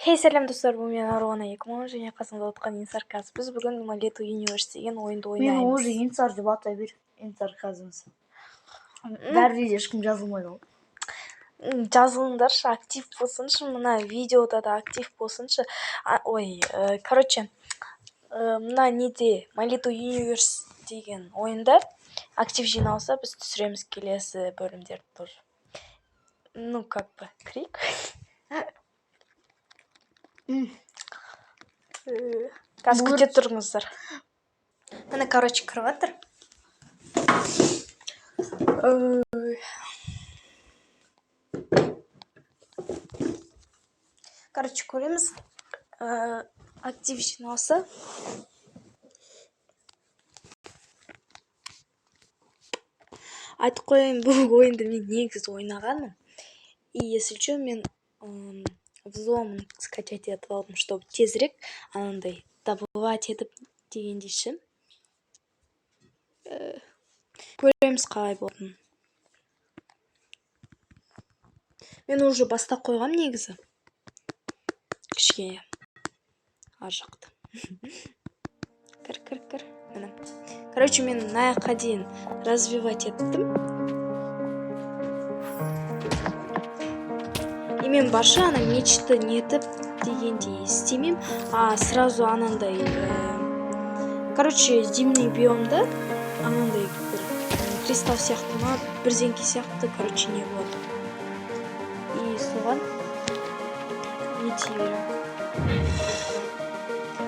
Хей, сәлем достар, бұл мен Аруана 2010 және қасымда отқан Инсарказ. Біз бүгін Малету Universe деген ойынды Мен ойнаймыз. уже Инсар деп атай бер, Инсарказымыз. Бәрі ешкім жазылмайды. Жазылыңдаршы, актив болсыншы, мына видеода да актив болсыншы. Короче, мына неде Малету Universe деген ойында актив жиналса, біз түсіреміз келесі бөлімдерді тоже. Ну, как бы, крик. Қазір күте тұрыңыздар. Міне, короче, кіріп жатыр. Короче, көреміз. Актив жиналса. Айтып қояйын, бұл ойынды мен негізі ойнағанмын. И если что, мен взлом скачать етіп алдым, чтобы тезірек анандай добывать етіп дегендей ше. Көреміз қалай болатын. Мен уже баста қойғам негізі. Кішкене ар жақта. Кір. Короче, мен наяққа дейін развивать еттім. И мен барша ана мечті нетіп дегендей істемейм, а сразу анандай короче, зимний биомда анандай бір кристалл сияқты ма, бірдеңке сияқты, короче, не болады. И соған нете берем.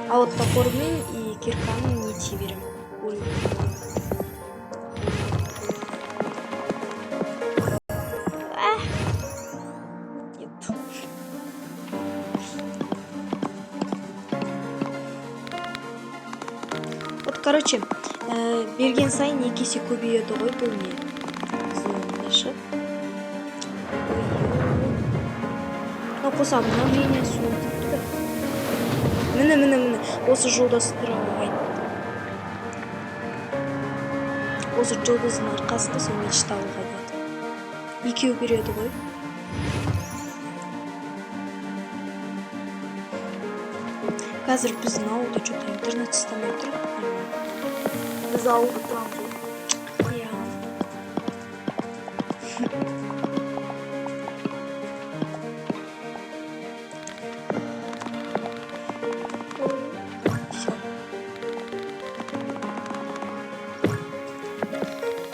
А вот топормен и киркамен нете берем. Короче, берген сайын екесе көбейеді ғой бұл не. Зонашы. Қоса обновление суытыпты. Міне. Осы жолдастыра оғайын. Осы жолдастың арқасында сол мечта алға болады. Екеу береді ғой. Қазір біздің ауылда что-то интернет істемей тұр. Біз ауылда тұрамыз. Иә.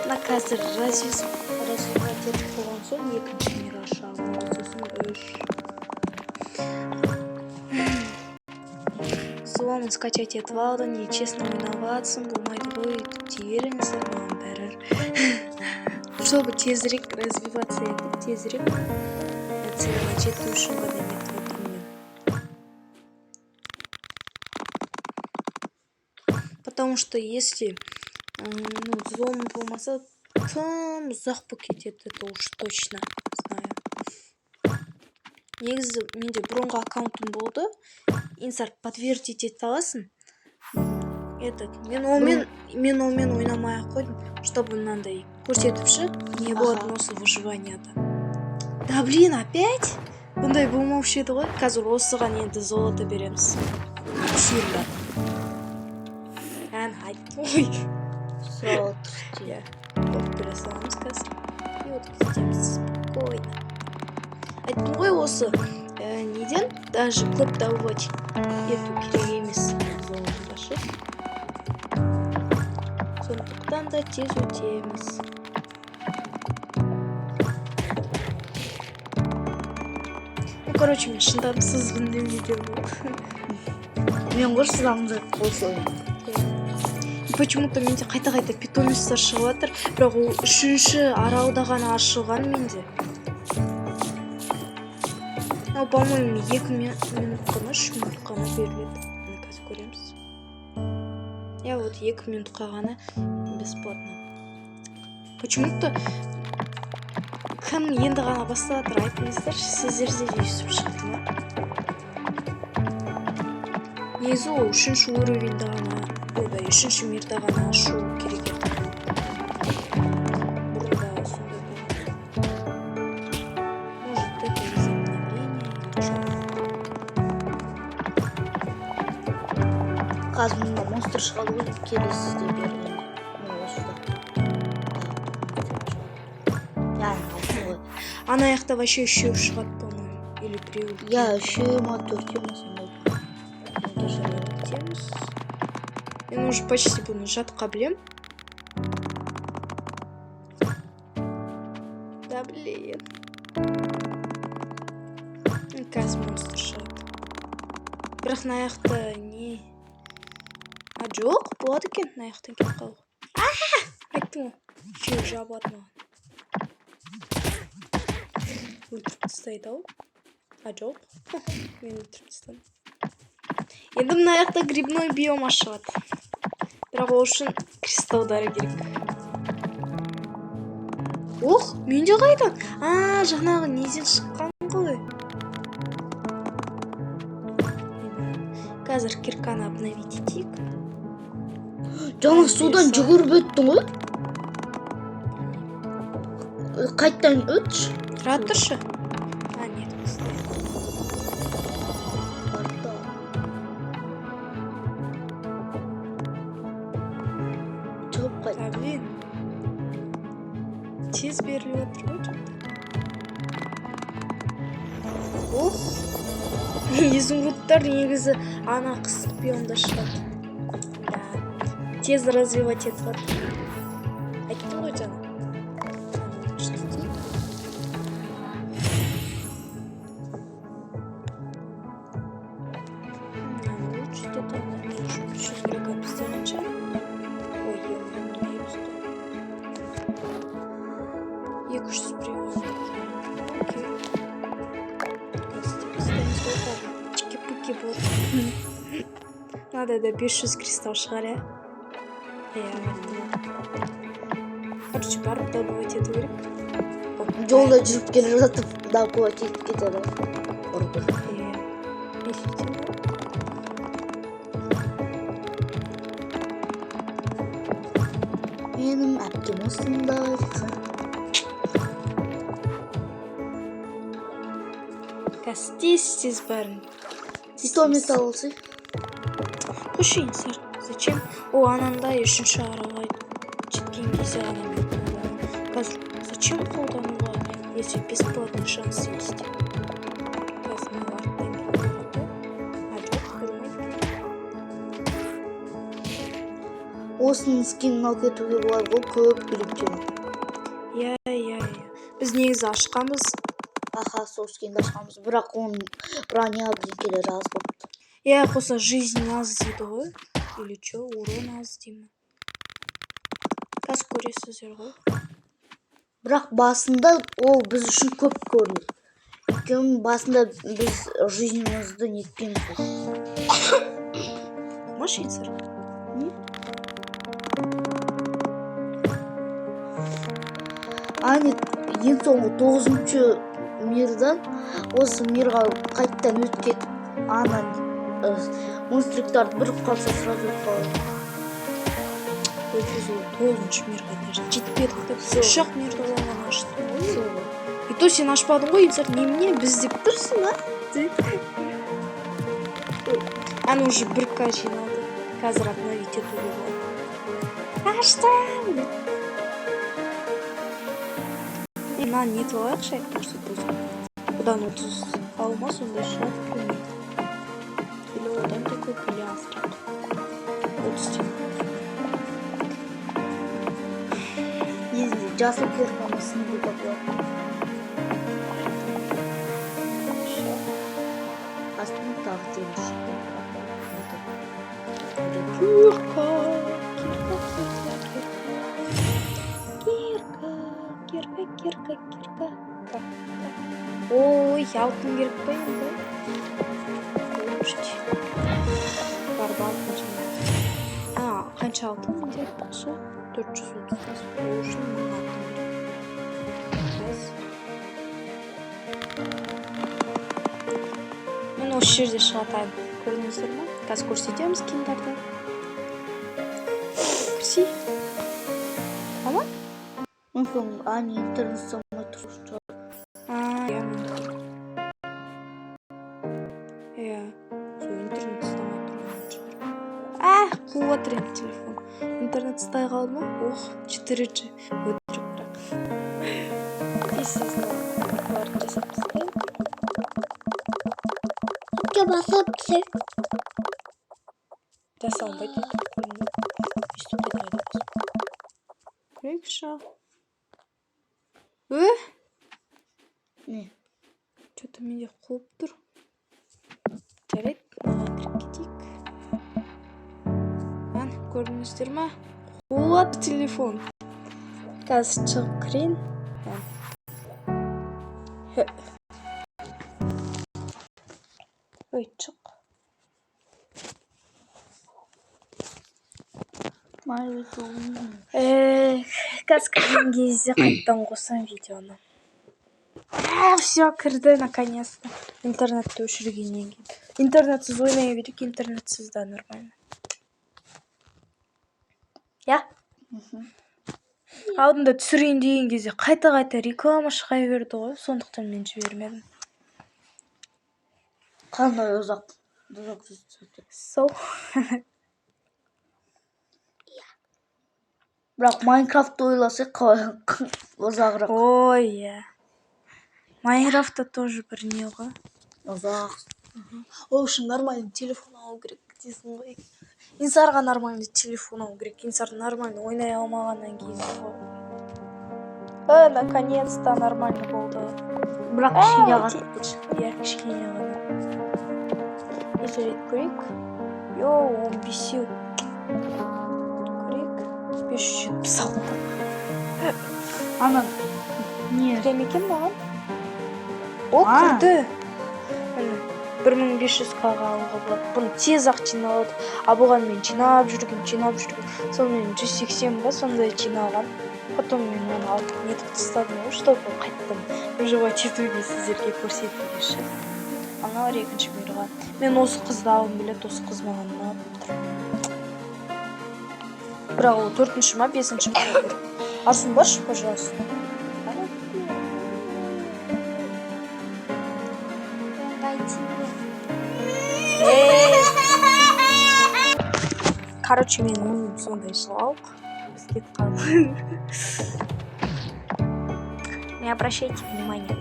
Мына қазір развивать етіп болған соң екінші мир ашамын. Сосын 3. Злом скачать етіп алды, нечестно ойнаватсың, болмайды ғой, тиеріңіздер маған бәрі. Чтобы тезірек развиваться етіп, тезірек целға жету үшін ғана нетіп отырмын мен. Потому что если злом болмаса, тым ұзақ болып кетеді, это уж точно знаю. Негізі менде бұрынғы аккаунтым болды. Инсар подтвердить ете аласың. Мен олмен ойнамай қойдым, чтобы мынандай көрсетіпші не болады осы выживанияда. Да блин, опять? Бұндай болмаушы еді ғой. Қазір осыған енді золото береміз. Сильно. Айттым ғой. Золото. Болып бере саламыз қазір. И вот кетеміз спокойно. Айттым ғой осы неден даже көп добывать ету керек емес золотыға ше. Сондықтан да тез өтеміз. Короче, мен шыдамсызбын демейді бұл. Мен ғой шыдамды болса. Почему-то менде қайта питомистер шығып жатыр, бірақ ол 3-ші аралда ғана ашылған менде. По-моему, 2 минутқа ма 3 минутқа ма беріледі. Қазір көреміз. Я вот 2 минутқа ғана бесплатно. Почему-то кім енді ғана басталатыр, айтыңыздаршы, сіздерде үйсіп шықты ма? Негізі ол 3-ші уровеньді ғана, 3-ші мирді ғана ашу керек еді. Бұрында сондай болады. Может, это из обновления или что? қазір мына монстр шығады ғой келесі ізде берген мына осыда яғни алтын ғой ана жақта вообще үшеу шығады по-моему или біреу иә үшеу ма төртеу ма сондай өтеміз. Мен уже почти бұны жатқа білем. Да блин. Қазір монстр шығады. Бірақ мына жақта не? А жоқ, болады екен мына жақтан кетіп қалу. Айттым ғой. Үшеу жабады маған. Өлтіріп тастайды ау. А жоқ. Мен өлтіріп тастадым. Енді мына жақта грибной биом ашылады. Бірақ ол үшін кристалдары керек. Ох, менде қайдан? Жаңағы неден шыққан ғой. Қазір кирканы обновить етейік. жаңа судан жүгіріп өттің ғой қайттан өтші Тұра тұршы. Нет, пустой. шығып қайт Да блин. Тез беріліп отыр ғой жаңда. Ох. Изумрудтар негізі ана қысық биомда шығады. Да. Тез развивать етіп жатыр. Айттым ғой жаңа. Лучше где-то 6 обстоянча. Ой, я 200 приводит. Окей. Чики-пуки вот. Надо до 500 кристалл шығар, я. Короче, барып добывать ету керек. жолда жүріп келе жатып добывать етіп кетеді ұрды менің әпкем осында Қазір тез бәрін. титомет алсай Қойшайын сэр. Зачем? О, анандай үшінші аралға жеткен кезде ғана мен қолданамын. Қазір зачем қолдануға, если бесплатный шанс есть? Қазір мен арттан келеді. А жоқ, білмеймін. осының скинін алып кетуге болады ғой көп грибтен Иә. Біз негізі ашқанбыз. аха сол скинді ашқанбыз бірақ оның броня бірдеңкелері аз болыпты Иә, қоса жизнь аз дейді ғой. Или че, урон аз деймін. Қазір көресіздер ғой. бірақ басында ол біз үшін көп көрінді өйткені басында біз жизнімізді нетпейміз Машинсыр. ең соңғы 9-шы мирдан осы мирға қайттан өткен ана монстриктарды бір қалса сразу өтіп қалады Ой, біз ол 9-шы мирға даже жетпедік деп. Үш-ақ мирді оған аштым ғой. И то сен ашпадың ғой, Инсар, немене біз деп тұрсың, а? Аны уже 1К жиналды. Қазір обновить етуге болады. Аштым! Мынаны нетіп алайықшы, айтпақшы бұзып. Бұдан 30 алма сондай шығады, білмейді. Или одан да көп, или азырақ. 30 тен. жасыл кирканысын деп болады астына тағы темір Кирка. Ой, алтын керек па енді? Барбал қанша алтын деп болса 430. Ол үшін мың алтын керек. Мен осы жерде шығатайын. Көрдіңіздер ме? Қазір көрсетеміз киндарды. Кірсей. Ала? мүмкін ани интернет самай тұршы Иә, сол интернет ұстамай тұрған шығар. қуып отыр енді телефон. Интернет ұстай қалды ма? 4G. Өтірік бірақ. Естественно, барын жасап тастаймын. басып түсір. Жасалынбайды енді. Өйстіп қайта басып. Көрейікші. Не? Что-то менде қуып тұр. Жарайды, маған кіріп кетейік. Көрдіңіздер ма? Қуып телефон. Қазір шығып кірейін. Ой, шық. Қазір кірген кезде қайттан қосам видеоны. Все, кірді наконец-то. Интернетті өшіргеннен кейін. Интернетсіз ойнай берейік, интернетсіз да нормально. Я? Алдында түсірейін деген кезде қайта-қайта реклама шыға берді ғой, сондықтан мен жібермедім. Қандай ұзақ Сол. Бірақ Майнкрафтты ойласақ ұзағырақ. Ой, иә. Майнкрафтта тоже бір не ғой. Ұзақ. Ол үшін нормальный телефон алу керек дейсің ғой. Инсарға нормальный телефон алу керек. Инсар нормально ойнай алмағаннан кейін ғой. Наконец-то нормально болды. Бірақ кішкене қатып. Иә, кішкене ғана. Ежерет көрейік. 15-еу. Көрейік. 576. Ана, не? Кірем екен маған? О, кірді. 1500-ға алуға болады. Бұны тез ақ жиналады. Бұған мен жинап жүрген. Сонымен 180 ба сондай жиналған. Потом мен оны алып нетіп тастадым, чтобы қайттым выживать етуге сіздерге көрсетуге ше. Ана екінші мирға. Мен осы қызды алғым келеді, осы қыз маған ұнап тұр. Бірақ ол 4-ші ма, 5-ші ма? Ашынбашы, пожалуйста. Короче, мен оның сондай жылауық. Біз кетіп қалды. Не обращайте внимания.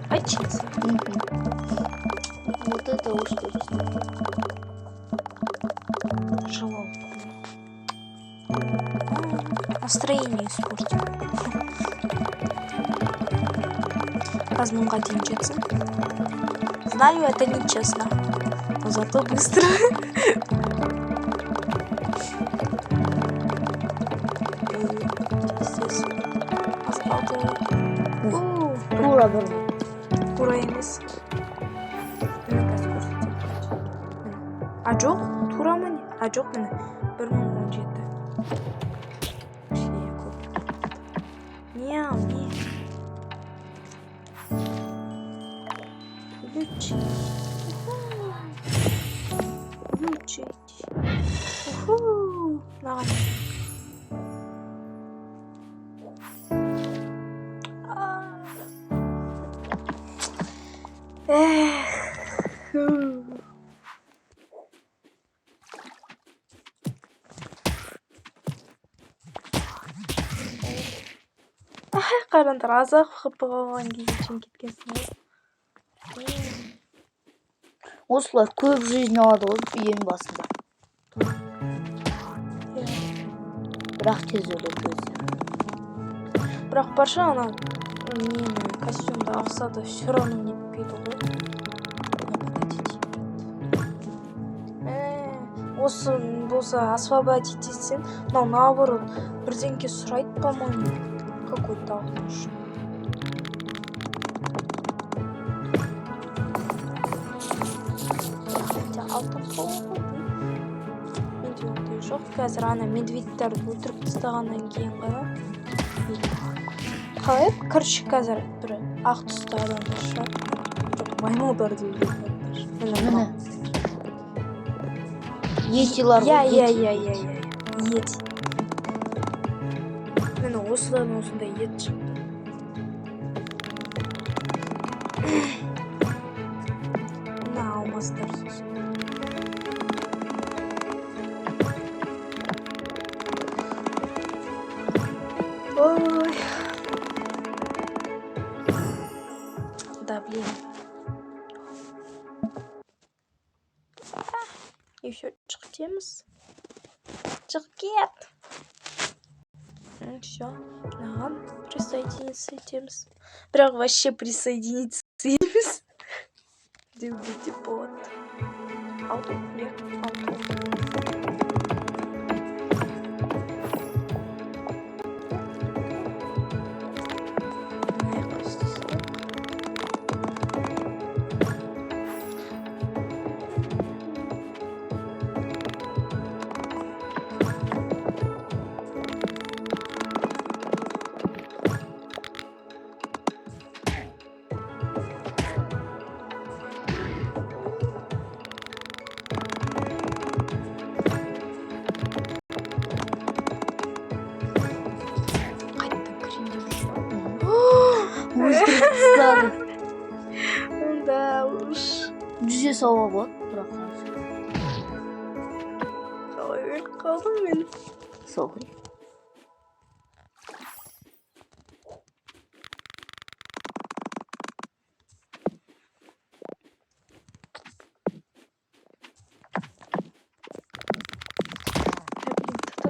Очистить. Вот это уж точно. Жылау. Настроение испортил. Мыңға дейін жетсін. Знаю, это нечестно, но зато быстро. Здесь асфальты. Тура бір. Тура емес. Жоқ, тура ма не? Жоқ, міне 1017. Не. Включить. Маған. Қарандар азақ қыпы қалған кезде үшін кеткенсің ғой. Осылар көп жизнь алады ғой ең басында. Бірақ тез өледі өзі. Бірақ барша ана костюмда ақсады все равно нетпейді ғой. Осы болса освободить етсен, мынау наоборот бірдеңке сұрайды, по-моему. Какой-то ағыныш. Менде ондай жоқ. Қазір ана медведьтерді өлтіріп тастағаннан кейін ғана. Қалай? Короче, қазір бір ақ түсті адамдар шығар. Жоқ, маймылдарды өлтіріп. Міне. етилар иә ғой, иә ети. иә иә иә ет міне осыдан осындай ет шықты мына алмастар сосын ой да блин еще шығып кетеміз шығып кет все мынаған присоединиться етеміз бірақ вообще присоединиться емес деуге де болады алту иә алту Монстриктерді да уж жүзе сауа болады, бірақ қалай өліп қалдым мен сол ғой.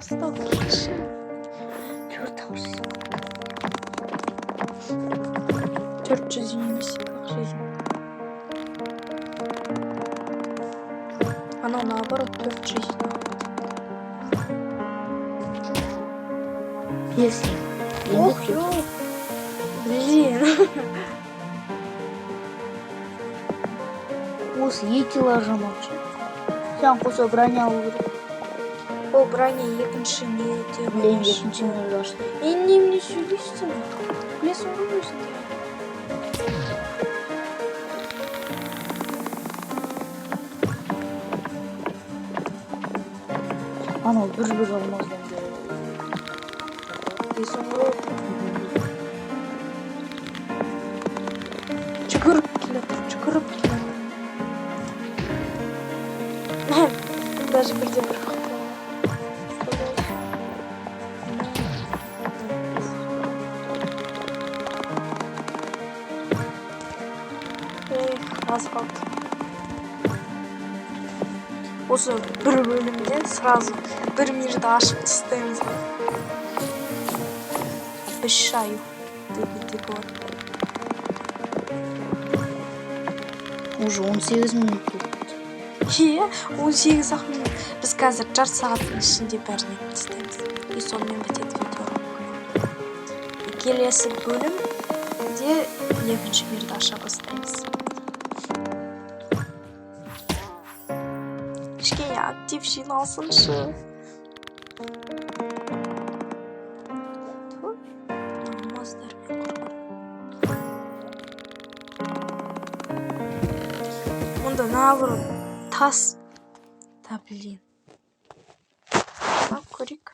ты достал хорошо Төрт ауыз. 400 емес как жизнь анау наоборот 4 жизнь Если. ох ё блин Осы етилар жаманшы. Сен қоса броня алу керек. о броня екінші не деп Блин, екінші нөл ашты. немене сөйлейсің білесің ғой өзің де Анау бір алмаздан білесің ғой жүгіріп келеді даже бірде бір аз қалды осы бір бөлімде сразу бір мирді ашып тастаймыз ғой 3 ай дегенде болады уже 18 минут болды. иә 18-ақ минут біз қазір жарты сағаттың ішінде бәрін етіп тастаймыз и сонымен бітеді видео келесі бөлімде екінші мирді аша бастаймыз кішкене актив жиналсыншы алмаздармен мұнда наоборот тас да блин көрейік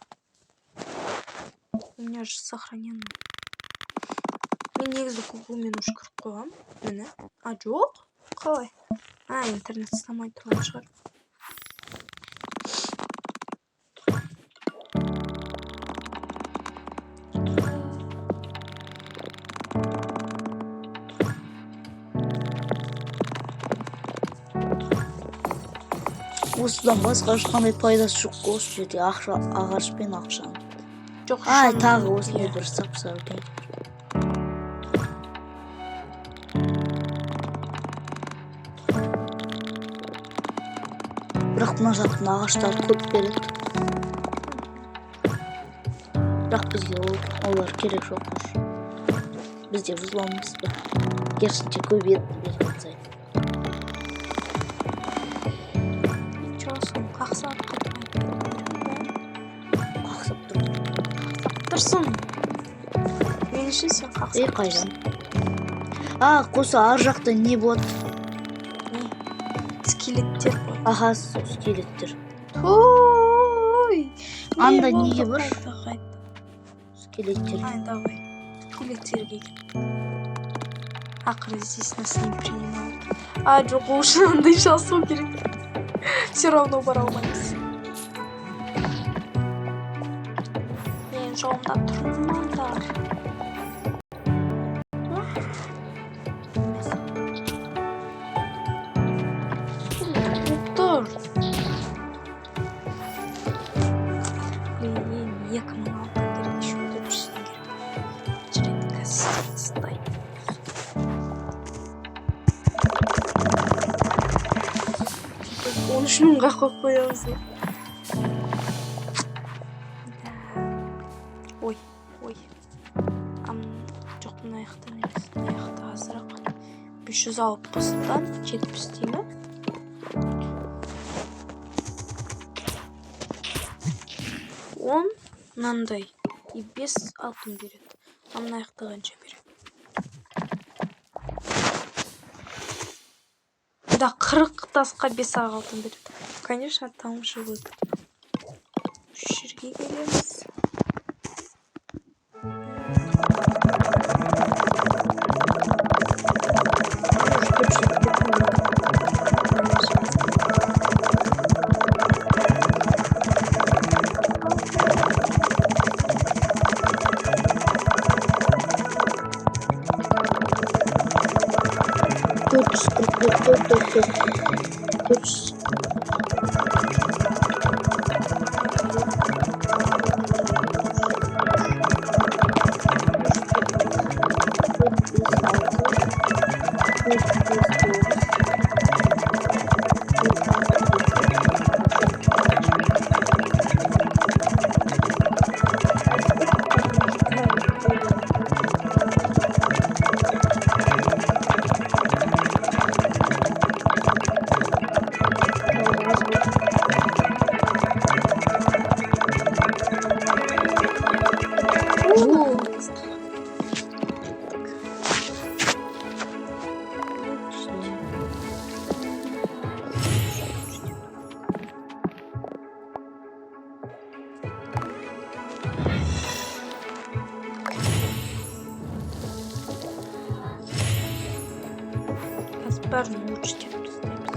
у меня же сохранено мен негізі гуглмен уже кіріп қойғам міне а жоқ қалай интернет ұстамай тұрған шығар Осыдан басқа ешқандай пайдасы жоқ қой осы жерде ағаш пен ақшаның. жоқ Тағы осындай бір сап-сары не. Бірақ мына жақтың ағаштары көп береді. Бірақ бізге олар керек жоқ. Бізде взломымыз бар. Керісінше көбейеді берген сайын. қақсап тұрсын меніңше сен қақсап қайдан қоса ар жақта не болады скелеттер ғой аха сол скелеттер Ой. Анда Не неге болды, бар? қайта. Скелеттер. Ай, давай. Скелеттерге кет. Ақыры здесь нас не принимают. А, жоқ, ол үшін андай жазу керек. Все равно бара алмаймыз. Мен жолымда тұрмаңдар. Тұр. Блин, 2000 алған керек, еще өтіп жүрсем керек. Жүретін кәсіпсіздай. 13 мыңға қойып қоямыз. Ой. Жоқ, мына аяқтан емес, мына аяқта азырақ. 500 алып қосылдан 70 деймі? Он мынандай и 5 алтын береді. А мына аяқта қанша береді? Да, 40 тасқа 5 алтын береді. Конечно, там же выгодно. Жерге келеміз. Бәрін учтеп тастаймыз.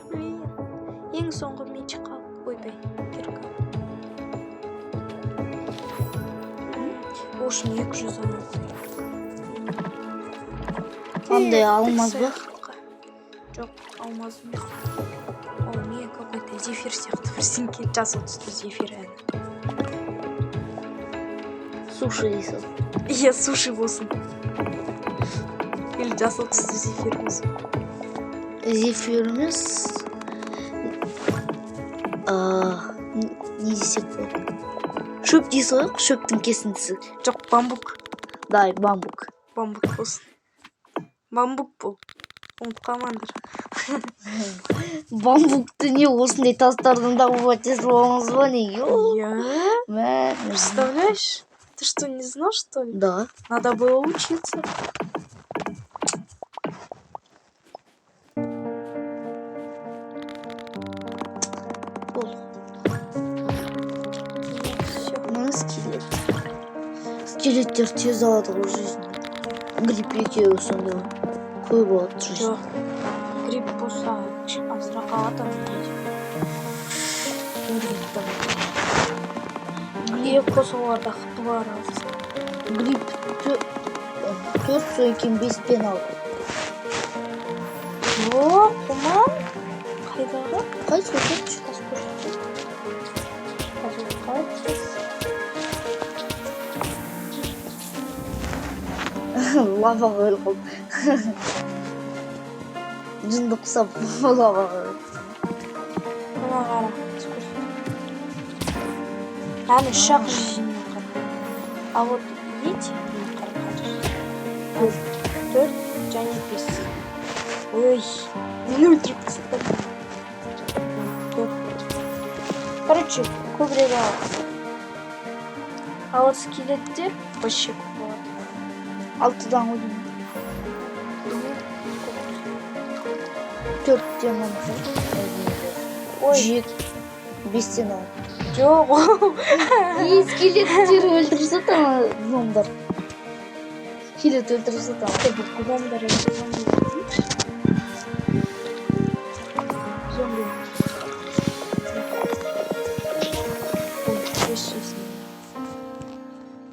Блин, ең соңғы меч қалып қойдай. Кирка. Ошын 200 алады. Андай алмаз ба? Жоқ, алмаз емес. Ол не какой-то зефир сияқты бірсеңке жасыл түсті зефир әні. Суши дейсің. Иә, суши болсын. Или жасыл түсті зефир болсын. Зефир емес. Не десек болады? Шөп дейсің ғой, шөптің кесіндісі. Жоқ, бамбук. Дай, бамбук. Бамбук болсын. Бамбук бол. Ұмытып қалмаңдар. Бамбукты не осындай тастардан добывать етіп аламыз ба неге? Я? Представляешь? Ты что, не знал, что ли? Да. Надо было учиться. Мына скелет. Скелеттер тез алады ғой жизнь. Грипп екеуі сонда көп болады жизнь. Жоқ. Грипп болса азырақ алады. Қосыларда қыты бар алсын. Грипп 4 сойкен 5 пен алды. Жоқ, құман. Қайдағы? Қай сойкен? Лава қойылған. Жынды құсап лава қойылған. Мына қара. Әні 3-ақ жизнь қара. А вот видите, қара. 4 және 5. Ой, мені өлтіріп тастады. Короче, көбірек алады. А вот скелеттер вообще көп болады. 6-дан қойдым. 4-тен алса, Ой, 5-тен ал. жоқ. Скелеттер өлтіріп жатыр гномдар. Скелет өлтіріп жатыр. Бұл гномдар зомби. Зомби. Ой, 5 жизнь.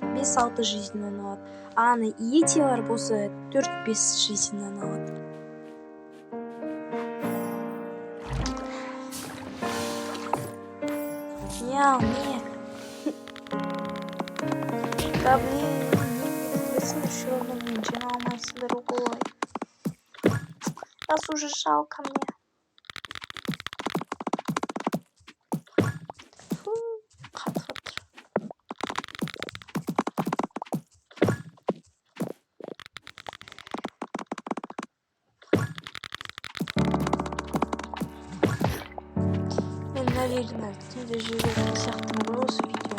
5-6 жизньнен алады. Аны иетилар болса 4-5 жизньнен алады. Мяу, не. Да блин, если еще одну жена алмайсыңдар ғой. Нас уже жалко мне. Фу, қатыр. Мен наверное түнде жүретін сияқтымын ғой осы видео.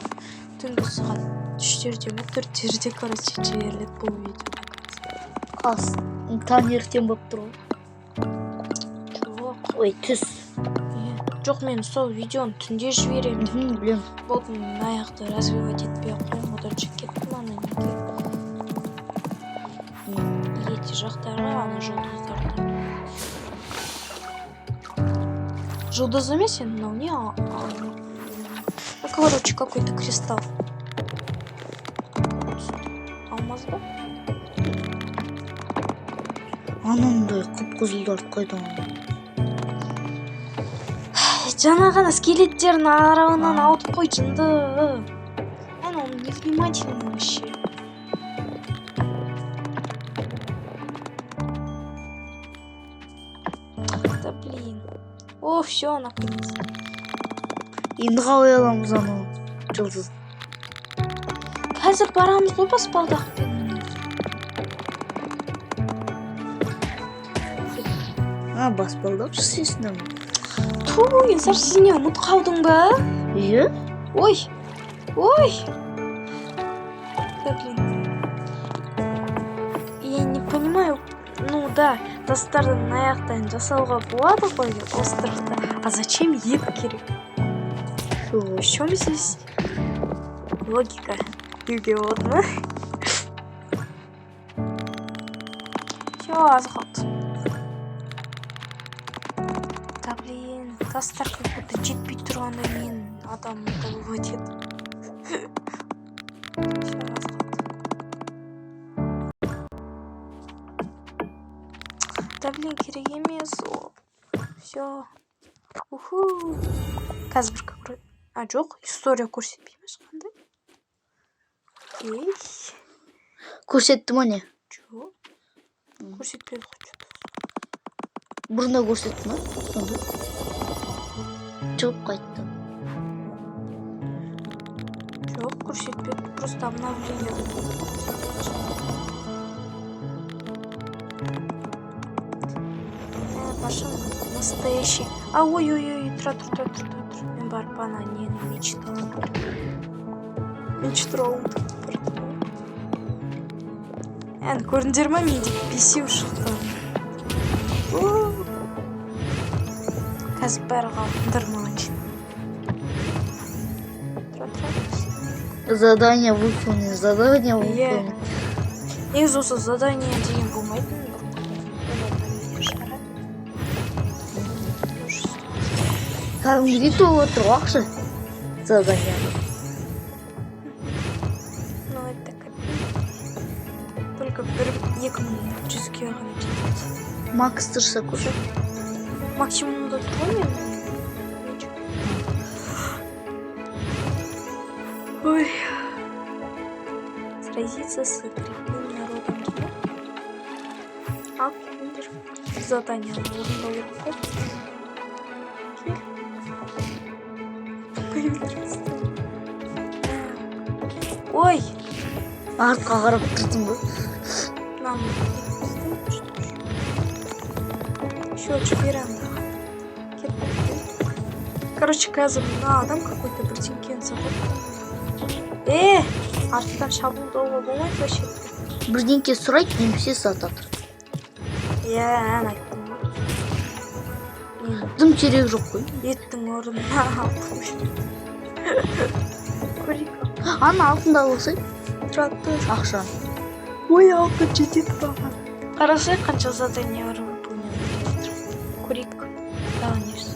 Түнгі сағат 3-терде ме 4-терде короче жіберіледі бұл видео. Қас. Таңертең болып тұр ғой. Жоқ. Ой, түс. Жоқ, мен сол видеоны түнде жіберемін. Білем. Болды, мен аяқты развивать етпей қойым, одан шығып кеттім ана неге. Ети жақтарға ана жұлдыздарды. Жұлдыз емес енді мынау не? Ну, короче, какой-то кристалл. Алмаз ба? Анандай қып-қызылдарды қайдан алды? Жаңа ғана скелеттердің арауынан ауытып қой жынды. Ана он невнимательный вообще. Да блин. О, все, наконец. Енді қалай аламыз анау жұлдыз? Қазір барамыз ғой баспалдақпен. Баспалдақ жасайсыңдар ма? Ту, Ensar, сіз не ұмытып қалдың ба? Иә? Ой. Да блин. Я не понимаю. Ну да, тастардан аяқтан жасауға болады ғой островта. А зачем ет керек? В чем здесь логика? Деуге болады ма? Все, аз қалды. Да блин, тастар как-то жетпей тұрғанда мен адамды болады еді. Все, аз қалды. Да блин, керек емес ол. Все. Уху. Қазір бір какой. А жоқ, история көрсетпейміз қандай? Ей. Көрсетті ма не? Жоқ. Көрсетпеді ғой. Бұрында көрсетті ма? Сонда. Шығып қайтты. Жоқ, көрсетпеді. Просто обновление болды. Паша настоящий. А, ой-ой-ой, тұра. Мен барып ана нені мечталым. Ән, көрдіңдер ма мен деп бесеу шықты. Қазір бәрі қалдыңдар маған үшін. Тұра. Задание выполнено. Негізі осы задание деген болмайтын. Кәдімгідей толып отыр ғой ақша. Задание. Ну, это капец. Только 2100-ге ғана жетеді. Макс тұрса көші. Максимумда тұр мен. Ой. Сразиться с крепким народом. Ал, келіңдер. Задание орындау керек қой. Ой! Артқа қарап тұрдың ба? Нам счетчик берем. Короче, қазір мына адам какой-то бірдеңкені сатып. Артынан шабуылдауға болмайды вообще. Бірдеңке сұрайды, немесе сатады. Ән айттым ғой. дым керек жоқ қой. Еттің орнына көрейік. Аны алтында болсай Тұрады. ақша. Ой, алтын жетеді маған. Қарасай қанша задание бар выполнен. Көрейік. Да, несі.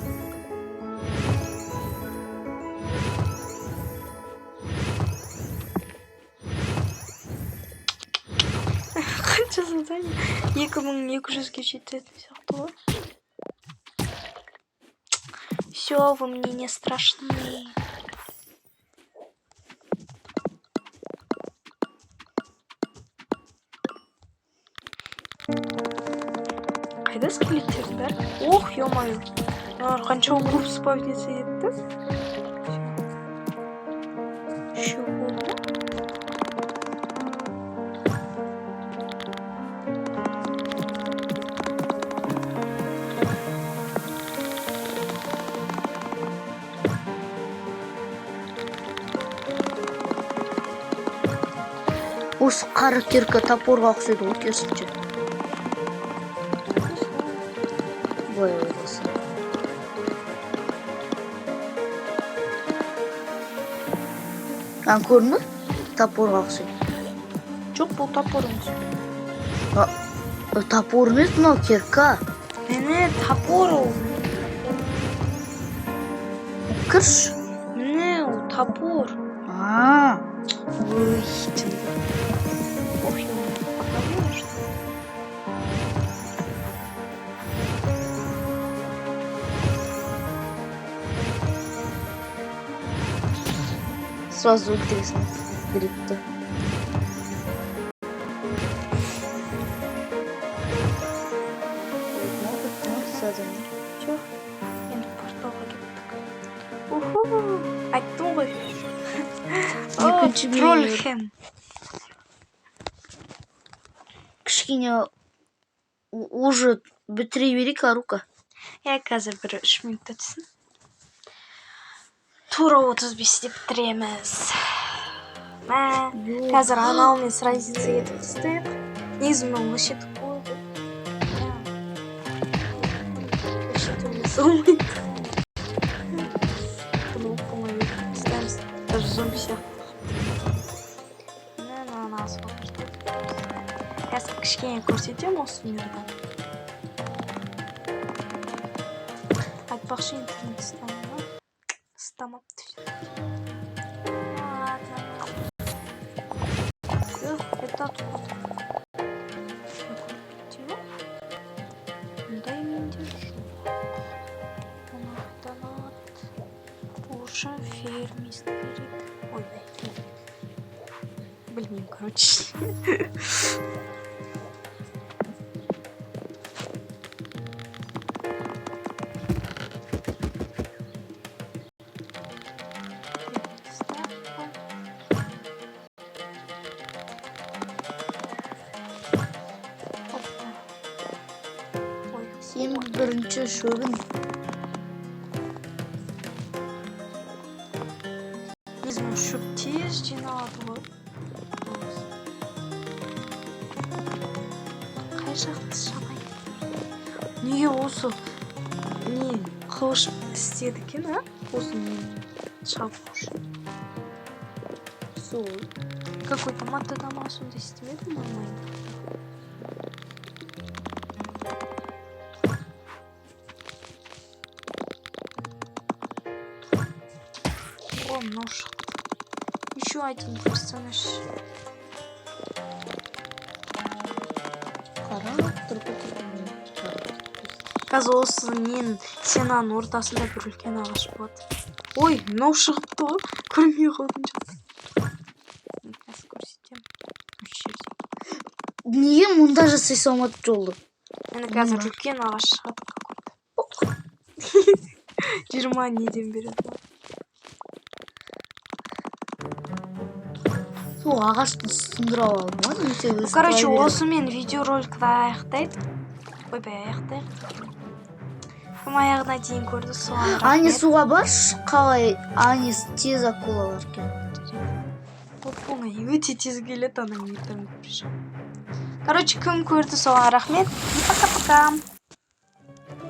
Қанша задание? 2200-ге жететін сияқты ғой. Все, вы мне не страшны. Қайда скелеттердің бәрі? Ох, ё-моё. Қанша көп спавниться етті. Еще болды. Осы қара кирка топорға ұқсайды ғой керісінше. Былай ойласа. Көрдің бе? Топорға ұқсайды. Жоқ, бұл топор емес. Топор емес, мынау кирка. Міне топор ол. Кірш. Міне ол топор. Ой, Ох, ё-моё. Показываешь, что ли? сразу интересно. Гриб-то. Чё? Енді порталға кеттік. Уху! Айттым ғой. Екінші бейне. Трольхем. Кішкене уже бітіре берейік, Арука. Қазір бір 3 минут өтсін. Тура 35-те бітіреміз. Қазір анаумен сразиться етіп істейік. Негізімен лошадь қойды. Лошадь емес olmaydı. Bunu okumayı ister misin? Даже зомби сияқты. Анасы бар. Қазір кішкене көрсетемін осы мирдан. Айтпақшы интернет ұстамады. Ұстамапты. Это откуда? Дай мне держу. Ужин фермист. Ой, блин, короче. Сен бірінші шөгін. Негізімен шөп тез жиналады ғой. Қай жақты шамайды? Неге осы не қылыш істеді екен, а? Осы не шабу үшін. Сол. Какой-то мотодома сонда істемеді нормально. О, нож. Еще один персонаж. Қара, тұрғы. Қазір осы ненің сенаның ортасында бір үлкен ағаш болады. Ой, мынау шығыпты ғой. Көрмей қалдым жатыр. Қазір көрсетемін. Неге мұнда жасай салмады жолды? Енді қазір үлкен ағаш шығады какой-то. 20 неден береді. Сол ағашты сындыра алдым ма? Короче, осымен видеороликті аяқтайды. Ойбай, аяқтайық. Кім аяғына дейін көрді, соған рахмет. Ане суға баршы, қалай Ане тез акулалар келеді. Оп-оңай, өте тез келеді, анаң ертең көрші. Короче, кім көрді, соған рахмет. И пока-пока.